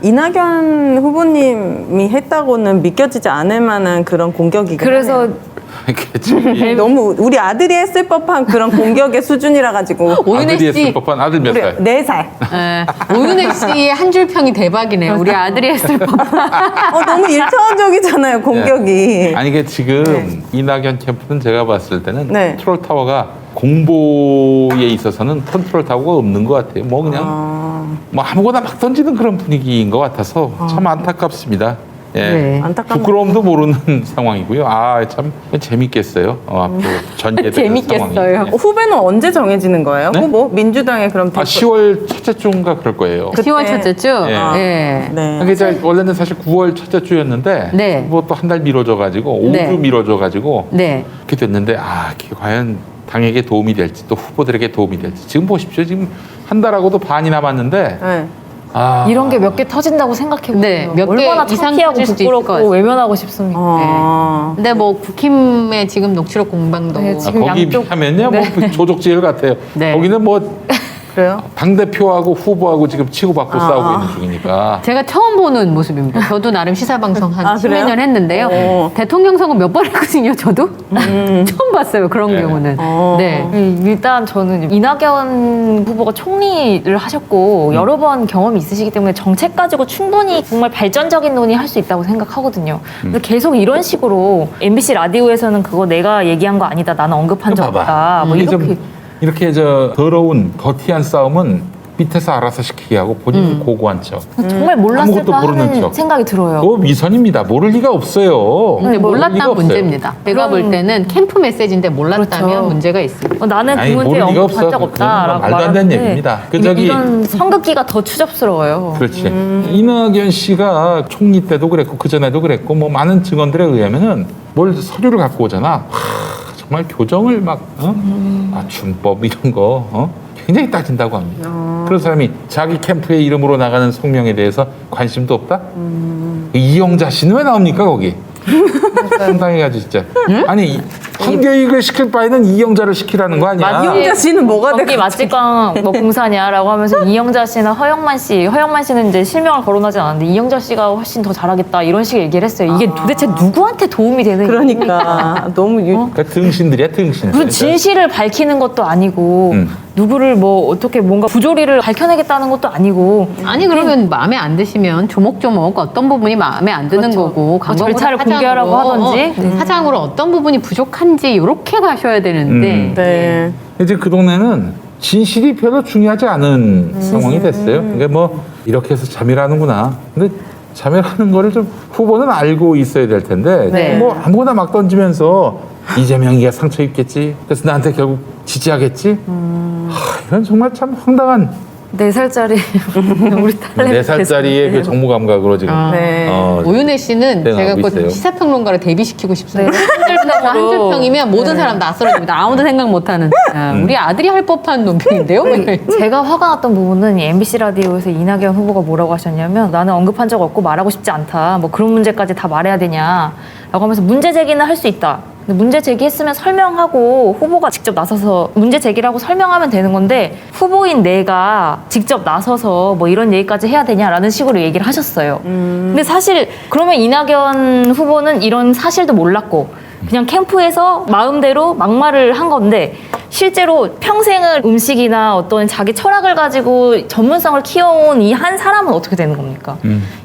이낙연 후보님이 했다고는 믿겨지지 않을 만한 그런 공격이긴 그래서 하네요. 그치. 너무 우리 아들이 했을 법한 그런 공격의 수준이라 가지고 오윤혜 아들이 했을 씨, 법한 아들 몇 살? 4살. 오윤혜 씨의 한 줄 평이 대박이네요. 우리 아들이 했을 법한. 너무 일차원적이잖아요 공격이. 아니 이게 지금 이낙연 캠프는 제가 봤을 때는 네. 컨트롤 타워가 공보에 있어서는 컨트롤 타워가 없는 것 같아요. 뭐 그냥 뭐 아무거나 막 던지는 그런 분위기인 것 같아서 참 안타깝습니다. 예. 네. 안타깝네요. 부끄러움도 모르는 상황이고요. 아 참 재밌겠어요. 앞으로 전개되는 재밌겠어요. 상황이. 후배는 언제 정해지는 거예요? 네? 후보 민주당의 그럼 아 10월 첫째 주인가 그럴 거예요. 그때- 10월 첫째 주? 예. 네. 네. 그게 이제 원래는 사실 9월 첫째 주였는데 네. 뭐 또 한 달 미뤄져가지고 5주 네. 미뤄져가지고 네. 그렇게 됐는데 그게 과연 당에게 도움이 될지 또 후보들에게 도움이 될지 지금 보십시오. 지금 한 달하고도 반이 남았는데 네. 이런 게 몇 개 터진다고 생각해보세요. 네, 몇개 얼마나 이상 창피하고 터질 수도 있을 것 부끄럽고 같아요. 외면하고 싶습니까? 근데 뭐 국힘의 지금 녹취록 공방도 네, 지금 거기 양쪽- 하면요 뭐 조족지을 같아요. 네. 거기는 뭐 그래요? 당 대표하고 후보하고 지금 치고받고 싸우고 있는 중이니까. 제가 처음 보는 모습입니다. 저도 나름 시사방송 한 그래요? 10년 했는데요. 오. 대통령 선거 몇 번 했거든요, 저도. 처음 봤어요, 그런 네. 경우는. 네. 일단 저는 이낙연 후보가 총리를 하셨고 여러 번 경험이 있으시기 때문에 정책 가지고 충분히 정말 발전적인 논의할 수 있다고 생각하거든요. 근데 계속 이런 식으로 MBC 라디오에서는 그거 내가 얘기한 거 아니다. 나는 언급한 적 없다. 뭐 이게 이렇게 좀 이렇게 더러운 더티한 싸움은 밑에서 알아서 시키게 하고 본인이 고고한 척. 정말 몰랐을까 아무것도 모르는 하는 척. 생각이 들어요. 그거 위선입니다. 모를 리가 없어요. 근데 모를 리가 몰랐다는 없어요. 문제입니다. 제가 볼 때는 캠프 메시지인데 몰랐다면 그렇죠. 문제가 있습니다. 나는 아니, 그분한테 모를 리가 언급한 없어. 적 없다라고 그건 말도 안 되는 말하는데 얘기입니다. 그 저기- 이런 선긋기가 더 추접스러워요. 그렇지. 이낙연 씨가 총리 때도 그랬고 그 전에도 그랬고 뭐 많은 증언들에 의하면은 뭘 서류를 갖고 오잖아. 정말 교정을 막 준법 이런 거 굉장히 따진다고 합니다. 그런 사람이 자기 캠프의 이름으로 나가는 성명에 대해서 관심도 없다? 이영자 씨는 왜 나옵니까 거기? 상당해가지고 진짜. 아니 한교익을 시킬 바에는 이영자를 시키라는 거 아니야? 이영자 씨는 뭐가 거기 될까? 맛집광 뭐 공사냐라고 하면서 이영자 씨나 허영만 씨는 이제 실명을 거론하지 않았는데 이영자 씨가 훨씬 더 잘하겠다 이런 식의 얘기를 했어요. 이게 도대체 누구한테 도움이 되는 그러니까 너무 그러니까 등신들이야 등신. 무슨 진실을 밝히는 것도 아니고 음. 누구를 뭐 어떻게 뭔가 부조리를 밝혀내겠다는 것도 아니고 아니 그러면 마음에 안 드시면 조목조목 어떤 부분이 마음에 안 드는 그렇죠. 거고 뭐 광고보다 절차를 공개하라고 하든지. 사장으로 어떤 부분이 부족한지 이렇게 가셔야 되는데 네. 이제 그 동네는 진실이 별로 중요하지 않은 상황이 됐어요. 그러니까 뭐 이렇게 해서 자멸하는구나. 근데 자멸하는 거를 좀 후보는 알고 있어야 될 텐데 네. 뭐 아무거나 막 던지면서 이재명이가 상처 입겠지. 그래서 나한테 결국 지지하겠지. 이건 정말 참 황당한 4살짜리 우리 딸내 4살짜리의 그 정무 감각으로 지금. 네. 오윤혜 씨는 네, 제가 나오고 꼭 있어요. 시사평론가를 데뷔시키고 싶습니다. 네. 한 줄평이면 모든 사람 낯설어집니다. 아무도 생각 못하는. 우리 아들이 할 법한 논평인데요. 제가 화가 났던 부분은 이 MBC 라디오에서 이낙연 후보가 뭐라고 하셨냐면 나는 언급한 적 없고 말하고 싶지 않다. 뭐 그런 문제까지 다 말해야 되냐라고 하면서 문제 제기는 할 수 있다. 근데 문제 제기했으면 설명하고 후보가 직접 나서서 문제 제기를 하고 설명하면 되는 건데 후보인 내가 직접 나서서 뭐 이런 얘기까지 해야 되냐라는 식으로 얘기를 하셨어요. 근데 사실 그러면 이낙연 후보는 이런 사실도 몰랐고 그냥 캠프에서 마음대로 막말을 한 건데 실제로 평생을 음식이나 어떤 자기 철학을 가지고 전문성을 키워온 이 한 사람은 어떻게 되는 겁니까?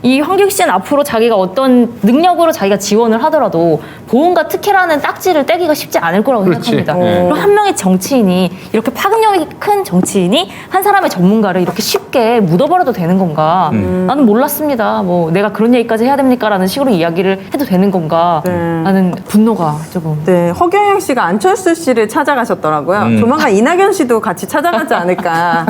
이 황교익 씨는 앞으로 자기가 어떤 능력으로 자기가 지원을 하더라도 보험과 특혜라는 딱지를 떼기가 쉽지 않을 거라고 그렇지. 생각합니다. 네. 그리고 한 명의 정치인이 이렇게 파급력이 큰 정치인이 한 사람의 전문가를 이렇게 쉽게 묻어버려도 되는 건가? 나는 몰랐습니다. 뭐 내가 그런 얘기까지 해야 됩니까? 라는 식으로 이야기를 해도 되는 건가? 네. 라는 분노가 조금. 네, 허경영 씨가 안철수 씨를 찾아가셨더라고요. 조만간 이낙연 씨도 같이 찾아가지 않을까.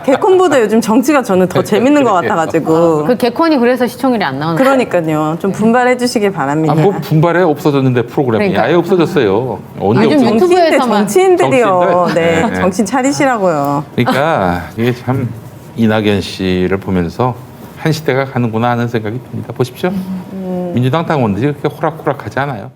개콘보다 요즘 정치가 저는 더 재밌는 것 같아가지고. 그 개콘이 그래서 시청률이 안 나오는 그러니까요. 좀 분발해 주시길 바랍니다. 뭐 분발에 없어졌는데 프로그램이 그러니까. 아예 없어졌어요. 언제 요즘 없어졌어요? 유튜브에서만. 정치인들이요. 정치인들? 네, 네. 정신 차리시라고요. 그러니까 이게 참 이낙연 씨를 보면서 한 시대가 가는구나 하는 생각이 듭니다. 보십시오. 민주당 당원들이 그렇게 호락호락하지 않아요.